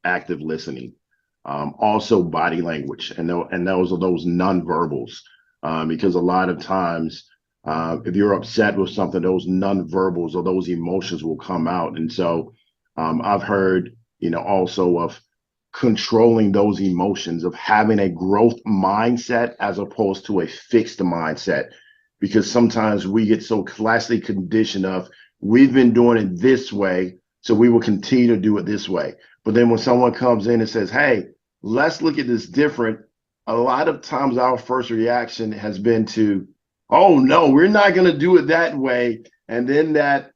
active listening. Also body language, and those are those nonverbals, because a lot of times, if you're upset with something, those nonverbals or those emotions will come out. And so I've heard, also of controlling those emotions, of having a growth mindset as opposed to a fixed mindset, because sometimes we get so classically conditioned of, we've been doing it this way, so we will continue to do it this way. But then when someone comes in and says, hey, let's look at this different, a lot of times our first reaction has been to, oh no, we're not going to do it that way. And then that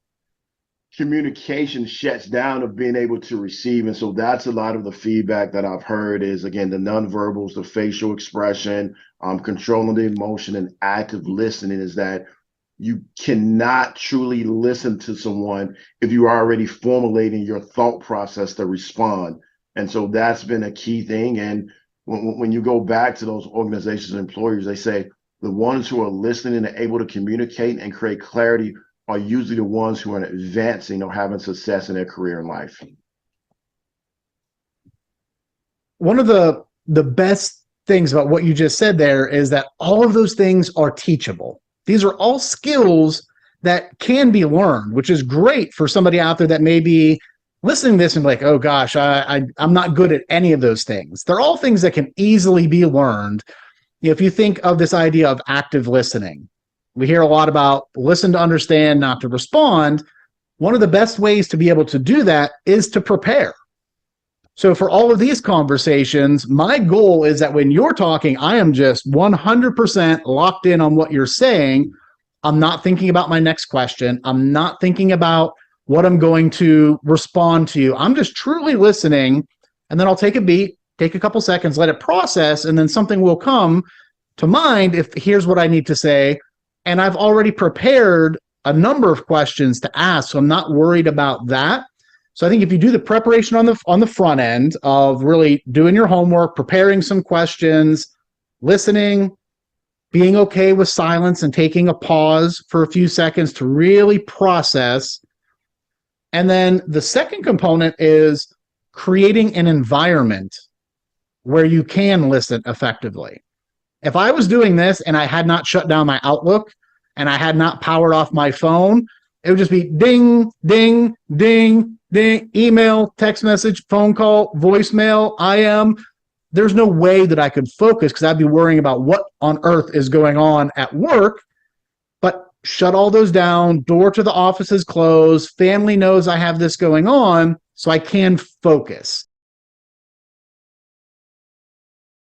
communication shuts down of being able to receive. And so that's a lot of the feedback that I've heard is, again, the nonverbals, the facial expression, controlling the emotion, and active listening, is that you cannot truly listen to someone if you're already formulating your thought process to respond. And so that's been a key thing. And when you go back to those organizations and employers, they say the ones who are listening and able to communicate and create clarity are usually the ones who are advancing or having success in their career and life. One of the best things about what you just said there is that all of those things are teachable. These are all skills that can be learned, which is great for somebody out there that may be listening to this and like, oh gosh, I'm not good at any of those things. They're all things that can easily be learned. If you think of this idea of active listening, we hear a lot about listen to understand, not to respond. One of the best ways to be able to do that is to prepare. So for all of these conversations, my goal is that when you're talking, I am just 100% locked in on what you're saying. I'm not thinking about my next question. I'm not thinking about what I'm going to respond to you. I'm just truly listening, and then I'll take a beat, take a couple seconds, let it process, and then something will come to mind if here's what I need to say. And I've already prepared a number of questions to ask, so I'm not worried about that. So I think if you do the preparation on the front end of really doing your homework, preparing some questions, listening, being okay with silence and taking a pause for a few seconds to really process. And then the second component is creating an environment where you can listen effectively. If I was doing this and I had not shut down my Outlook and I had not powered off my phone, it would just be ding, ding, ding, ding, email, text message, phone call, voicemail, there's no way that I could focus because I'd be worrying about what on earth is going on at work. But shut all those down, door to the office is closed, family knows I have this going on, so I can focus.